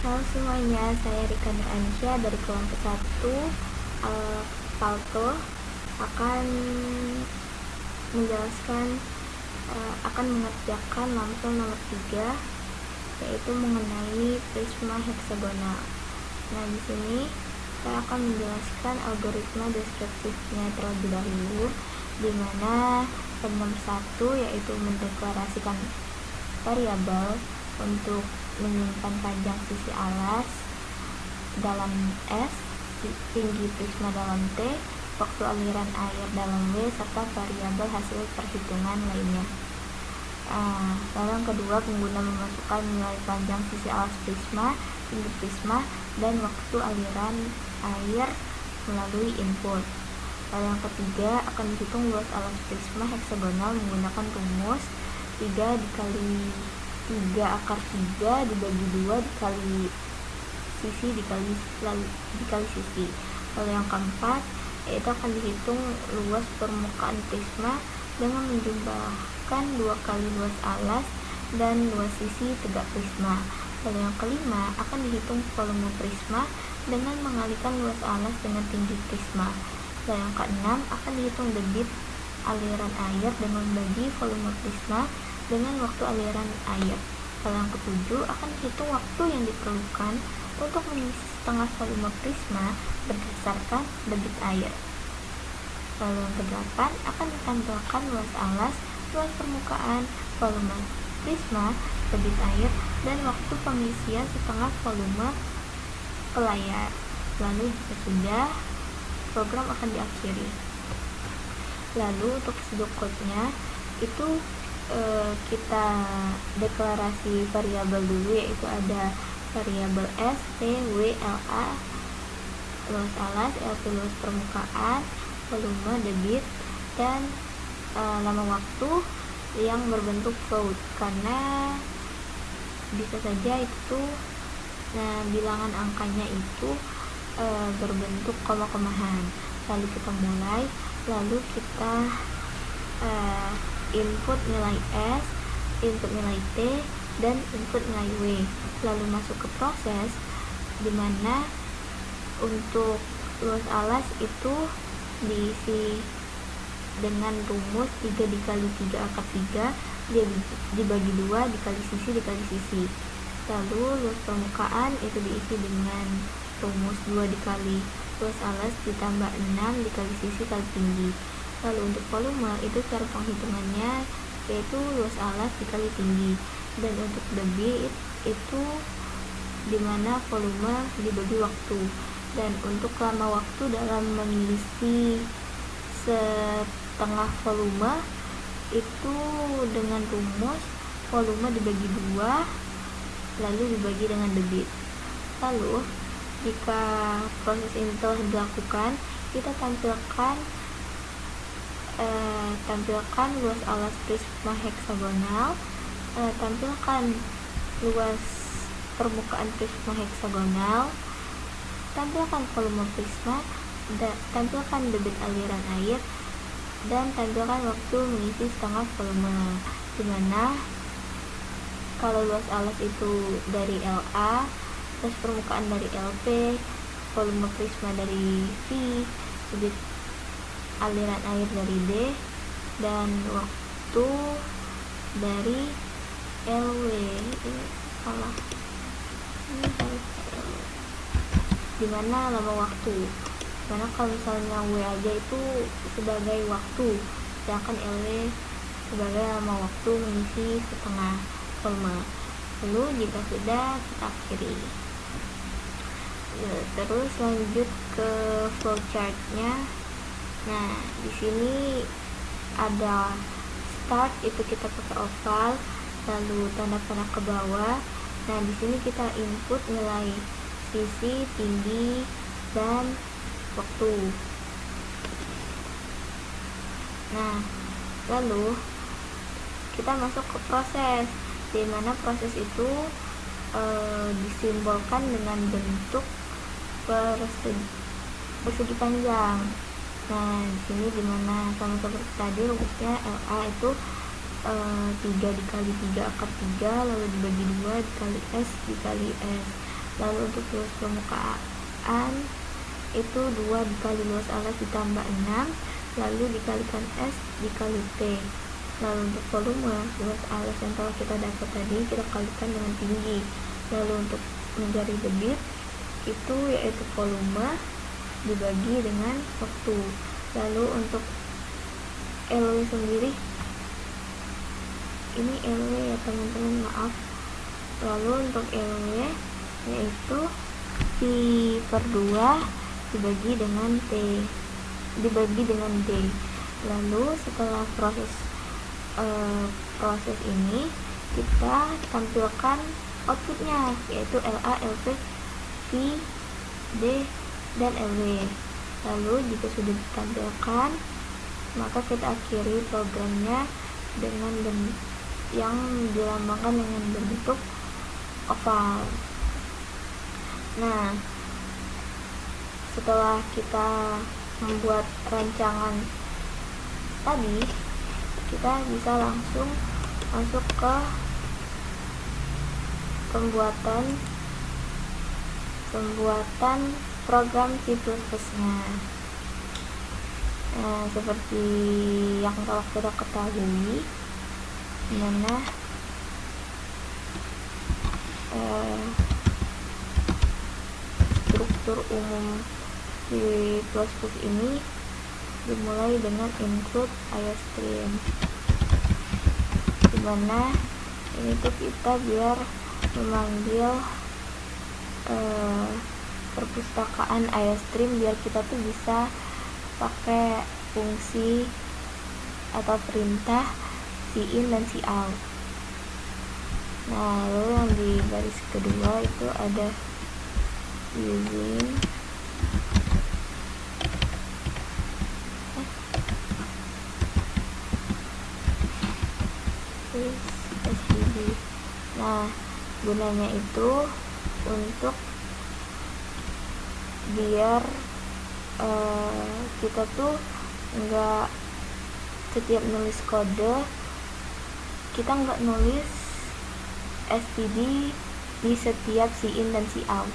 Halo semuanya, saya Rika Nuransya dari kelompok 1 Palto akan menjelaskan akan mengerjakan lamsel nomor 3, yaitu mengenai prisma heksagonal. Nah, di sini saya akan menjelaskan algoritma deskriptifnya terlebih dahulu, di mana tab nomor 1 yaitu mendeklarasikan variabel untuk menyimpan panjang sisi alas dalam S, tinggi prisma dalam T, waktu aliran air dalam W, serta variabel hasil perhitungan lainnya. Lalu yang kedua, pengguna memasukkan nilai panjang sisi alas prisma, tinggi prisma, dan waktu aliran air melalui input. Lalu yang ketiga, akan dihitung luas alas prisma heksagonal menggunakan rumus 3 dikali 3 akar 3 dibagi 2 dikali sisi dikali sisi. Lalu yang keempat, yaitu akan dihitung luas permukaan prisma dengan menjumlahkan 2 kali luas alas dan luas sisi tegak prisma. Lalu yang kelima, akan dihitung volume prisma dengan mengalihkan luas alas dengan tinggi prisma. Lalu yang keenam, akan dihitung debit aliran air dengan membagi volume prisma dengan waktu aliran air. Lalu yang ketujuh, akan dihitung waktu yang diperlukan untuk mengisi setengah volume prisma berdasarkan debit air. Lalu yang kedelapan, akan ditampilkan luas alas, luas permukaan, volume prisma, debit air, dan waktu pengisian setengah volume ke layar. Lalu jika sudah, program akan diakhiri. Lalu untuk pseudocode-nya itu kita deklarasi variabel dulu, yaitu ada variabel S, T, W, LA, luas alas, LP luas permukaan, volume, debit, dan lama waktu yang berbentuk float, karena bisa saja itu bilangan angkanya itu berbentuk koma-komahan. Lalu kita mulai, lalu kita input nilai S, input nilai T, dan input nilai W, lalu masuk ke proses, dimana untuk luas alas itu diisi dengan rumus 3 dikali 3 akar 3 dibagi 2 dikali sisi. Lalu luas permukaan itu diisi dengan rumus 2 dikali luas alas ditambah 6 dikali sisi kali tinggi. Lalu untuk volume itu cara penghitungannya yaitu luas alas dikali tinggi, dan untuk debit itu dimana volume dibagi waktu, dan untuk lama waktu dalam mengisi setengah volume itu dengan rumus volume dibagi 2 lalu dibagi dengan debit. Lalu jika proses ini telah dilakukan, kita tampilkan luas alas prisma heksagonal, tampilkan luas permukaan prisma heksagonal, tampilkan volume prisma, tampilkan debit aliran air, dan tampilkan waktu mengisi setengah volume, dimana kalau luas alas itu dari LA, luas permukaan dari LP, volume prisma dari V, debit aliran air dari D, dan waktu dari LW. Dimana lama waktu, karena kalau misalnya W aja itu sebagai waktu, sedangkan LW sebagai lama waktu mengisi setengah volume. Lalu jika sudah, kita akhiri. Terus lanjut ke flowchart-nya. Nah, di sini ada start, itu kita pakai oval, lalu tanda panah ke bawah. Nah, di sini kita input nilai sisi, tinggi, dan waktu. Nah, lalu kita masuk ke proses, di mana proses itu disimbolkan dengan bentuk persegi panjang. Nah, di sini dimana sama seperti tadi rumusnya LA itu 3 dikali 3 akar 3 lalu dibagi 2 dikali S dikali S. Lalu untuk luas permukaan itu 2 dikali luas alas ditambah 6, lalu dikalikan S dikali T. Lalu untuk volume, luas alas yang telah kita dapat tadi kita kalikan dengan tinggi. Lalu untuk mencari debit itu yaitu volume dibagi dengan waktu. Lalu untuk LW sendiri, ini LW ya teman-teman, maaf. Lalu untuk LW yaitu Pi/2 dibagi dengan T dibagi dengan D. Lalu setelah proses ini kita tampilkan outputnya yaitu LA, LV, V, D, dan LW. Lalu jika sudah ditampilkan, maka kita akhiri programnya dengan yang dilambangkan dengan bentuk oval. Nah, setelah kita membuat rancangan tadi, kita bisa langsung masuk ke pembuatan program C++ nya. Nah, seperti yang telah kita ketahui, dimana struktur umum C++ ini dimulai dengan include iostream, dimana ini tuh kita biar memanggil perpustakaan iostream biar kita tuh bisa pakai fungsi atau perintah cin dan cout. Nah, lalu yang di baris kedua itu ada using std. Nah, gunanya itu untuk biar kita tuh nggak setiap nulis kode kita nggak nulis std di setiap cin dan cout.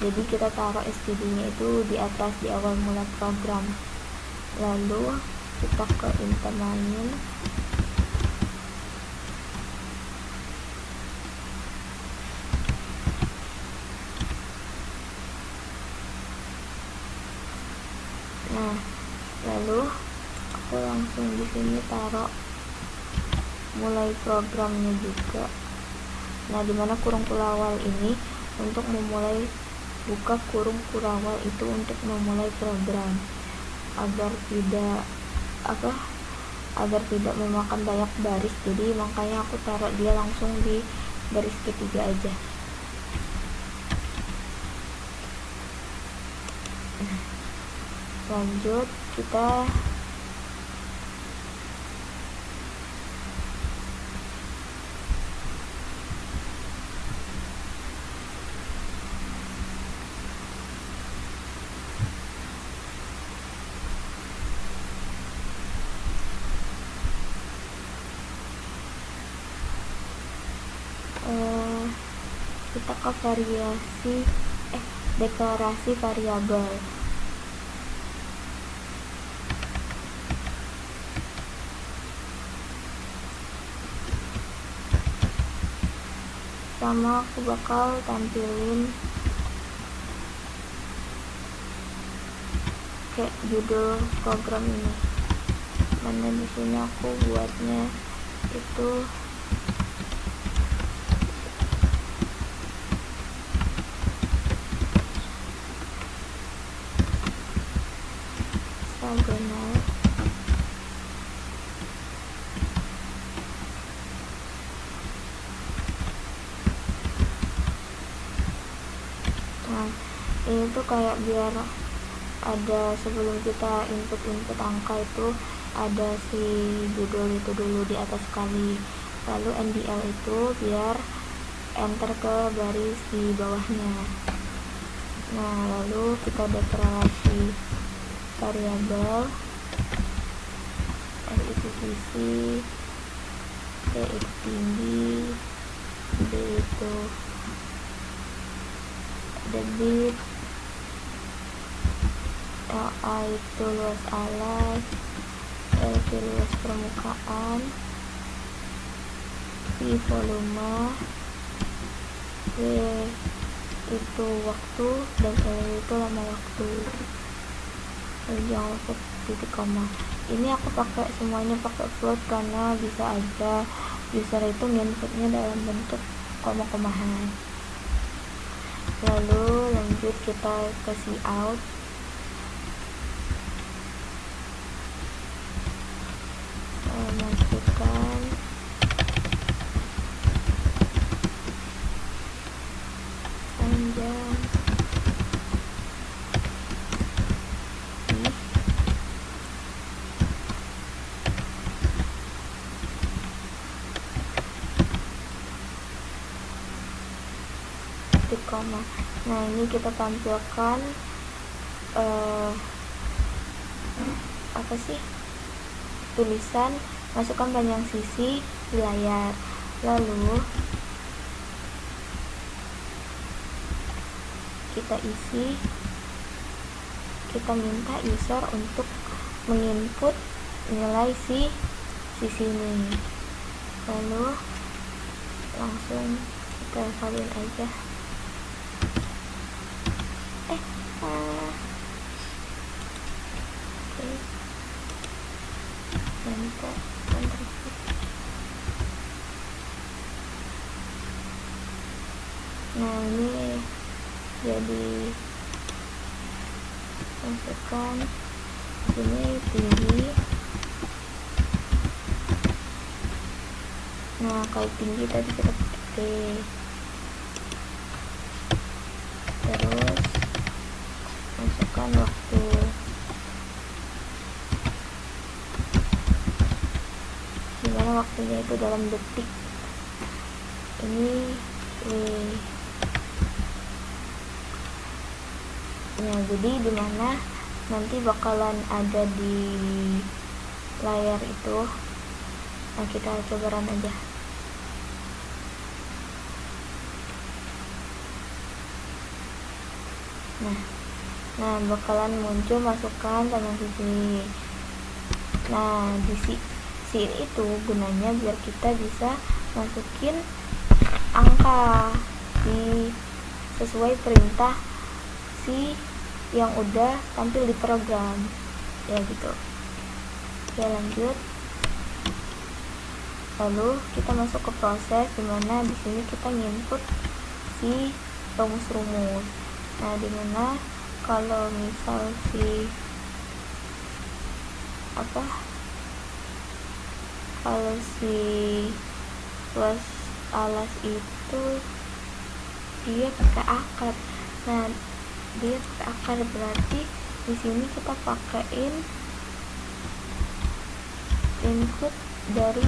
Jadi kita taruh std nya itu di atas, di awal mula program. Lalu kita ke intermain. Nah, lalu aku langsung di sini taruh mulai programnya juga. Nah, dimana kurung kurawal ini untuk memulai buka kurung kurawal itu untuk memulai program agar tidak memakan banyak baris. Jadi makanya aku taruh dia langsung di baris ketiga aja. Lanjut kita ke deklarasi variabel. Pertama aku bakal tampilin kayak judul program ini, mana di sini aku buatnya itu hexagonal. Nah, ini tuh kayak biar ada sebelum kita input angka itu ada si judul itu dulu di atas sekali, lalu NDL itu biar enter ke baris di bawahnya. Nah, lalu kita deklarasi variabel R itu isi, T itu tinggi, D itu debit, LA itu luas alas, LV luas permukaan, V volume, W itu waktu, dan L itu lama waktu. Lalu jangan lupa titik koma. Ini aku pakai semuanya pakai float karena bisa aja user itu inputnya dalam bentuk koma-komahan. Lalu lanjut kita ke cout. Masukkan panjang titik koma. Nah, ini kita tampilkan apa sih, tulisan masukkan panjang sisi di layar. Lalu kita isi, kita minta user untuk menginput nilai sisi ini. Lalu langsung kita hafalin aja. Nah, ini jadi masukkan sini tinggi. Nah, kalau tinggi tadi kita pakai T. Terus masukkan waktu. Gimana waktunya itu dalam detik. Ini W. Nah, jadi dimana nanti bakalan ada di layar itu. Nah, kita coba run aja. Nah, bakalan muncul masukkan panjang sisi. Nah, di sini itu gunanya biar kita bisa masukin angka sesuai perintah yang udah tampil di program, ya gitu. Oke, lanjut. Lalu kita masuk ke proses dimana di sini kita input rumus-rumus. Nah, dimana kalau misal kalau luas alas itu dia pakai akar. Nah, dia pakai akar berarti di sini kita pakaiin input dari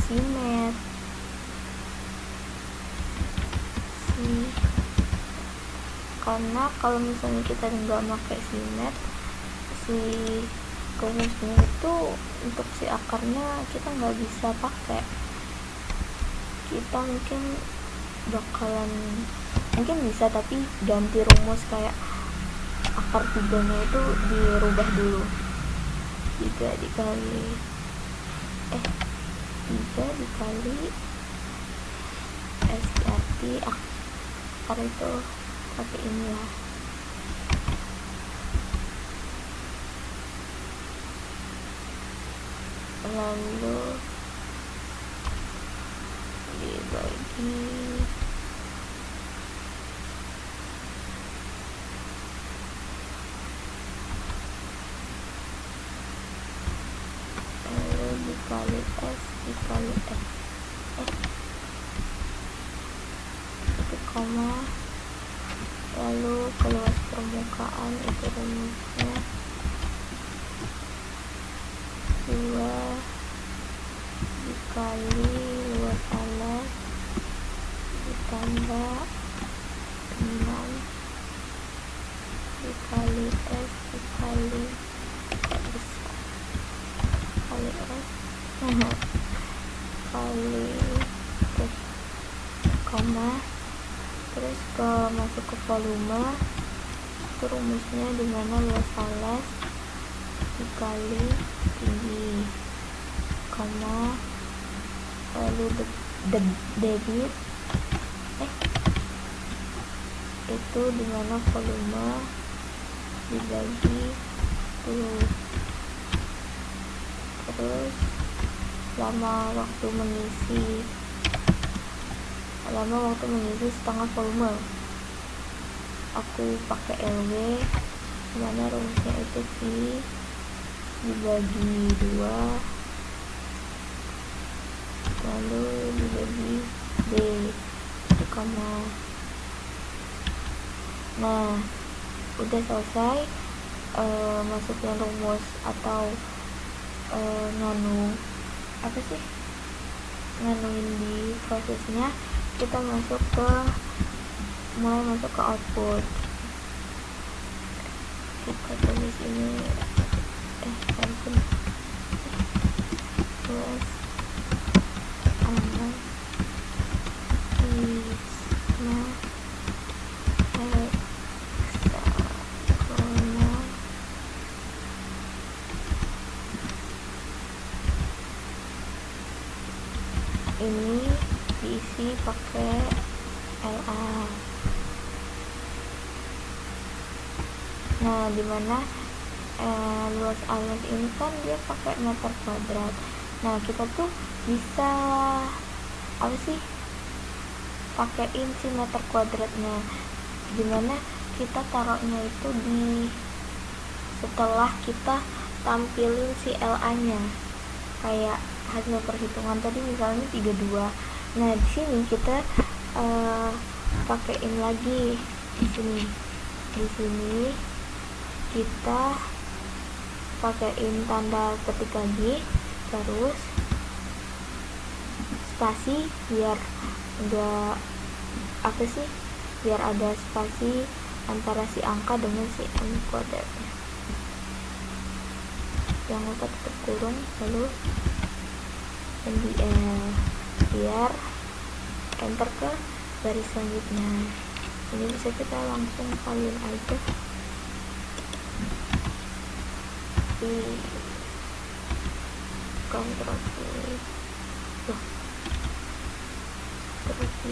simet. Karena kalau misalnya kita nggak pakai simet, rumusnya itu untuk akarnya kita nggak bisa pakai. Kita mungkin bisa, tapi ganti rumus kayak akar 3-nya itu dirubah dulu. 3 dikali SRT akar itu pakai ini ya. Lalu dibagi dikali S titik koma. Lalu keluas permukaan itu rumusnya 2 dikali luas alas ditambah 6 dikali S dikali kali S kali koma. Terus masuk ke volume, itu rumusnya dimana luas alas dikali tinggi, koma, lalu debit itu dimana volume dibagi 10. Terus lama waktu mengisi setengah volume, aku pakai LW dimana rumusnya itu V dibagi 2 lalu dibagi D itu koma. Nah, udah selesai masukin rumus atau nganuin di prosesnya. Kita mulai masuk ke output. Kita tulis ini plus ini diisi pakai LA. Nah, dimana luas alas ini kan dia pakai meter kuadrat. Nah, kita tuh bisa pakein si meter kuadratnya, dimana kita taruhnya itu setelah kita tampilin si LA nya kayak hasil perhitungan tadi misalnya 32. Nah, di sini kita pakein lagi di sini kita pakein tanda petik lagi, terus spasi biar biar ada spasi antara si angka dengan si n kuadratnya. Jangan lupa tutup kurung, lalu NDL biar enter ke baris selanjutnya. Ini bisa kita langsung kalian aja di Ctrl V. Ctrl V.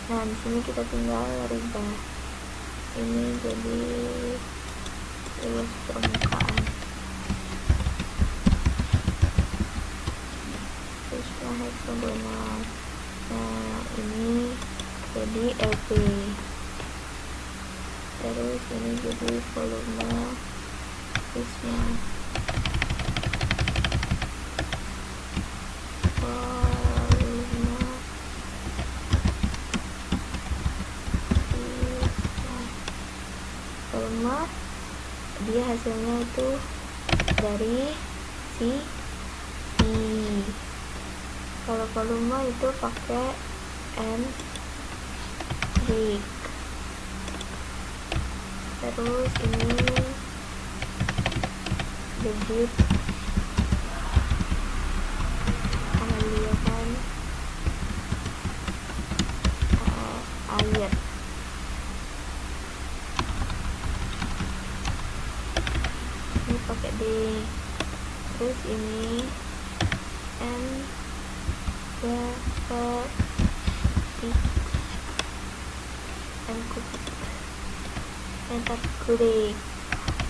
Nah, di sini kita tinggal rubah ini jadi luas permukaan, terus heksagonal. Nah, ini jadi LP, terus ini jadi volume prisma. Dia hasilnya itu dari si I. Kalau volume itu pakai N rig. Terus ini debit pengalihan air. Ini pakai D. Terus ini N enter klik.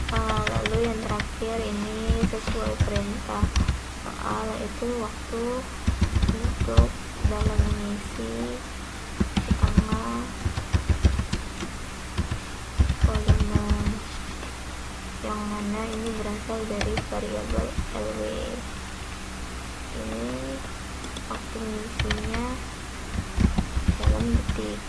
Lalu yang terakhir ini sesuai perintah soal, yaitu waktu untuk dalam mengisi tengah volume, yang mana ini berasal dari variabel LW. Ini waktu mengisinya dalam detik.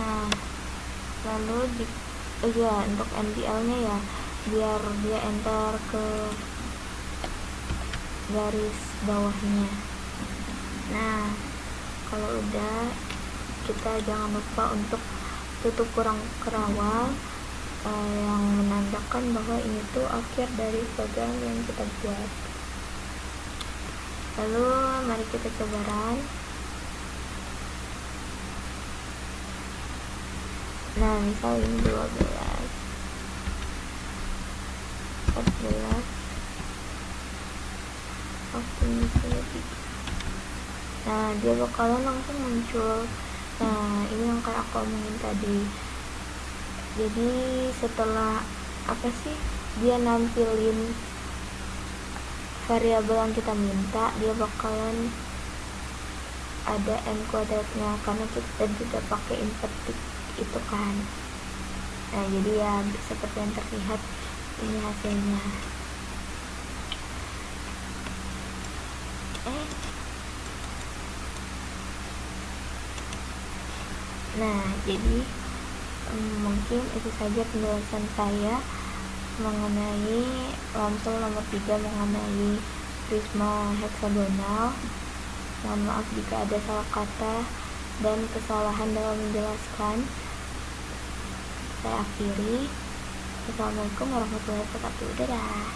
Nah, lalu untuk MDL nya ya, biar dia enter ke garis bawahnya. Nah, kalau udah, kita jangan lupa untuk tutup kurang kerawal yang menandakan bahwa ini tuh akhir dari program yang kita buat. Lalu mari kita coba run. Nah, misal ini 12, 14, optimisasi. Nah, dia bakalan langsung muncul. Nah, ini yang kayak aku omongin tadi. Jadi setelah dia nampilin variabel yang kita minta, dia bakalan ada n kuadratnya karena kita tidak pakai invert itu kan. Nah, jadi ya seperti yang terlihat ini hasilnya. Nah, jadi mungkin itu saja penjelasan saya mengenai Lamsel nomor 3 mengenai prisma heksagonal. Mohon maaf jika ada salah kata dan kesalahan dalam menjelaskan. Saya akhiri. Assalamualaikum warahmatullahi wabarakatuh. Dadah.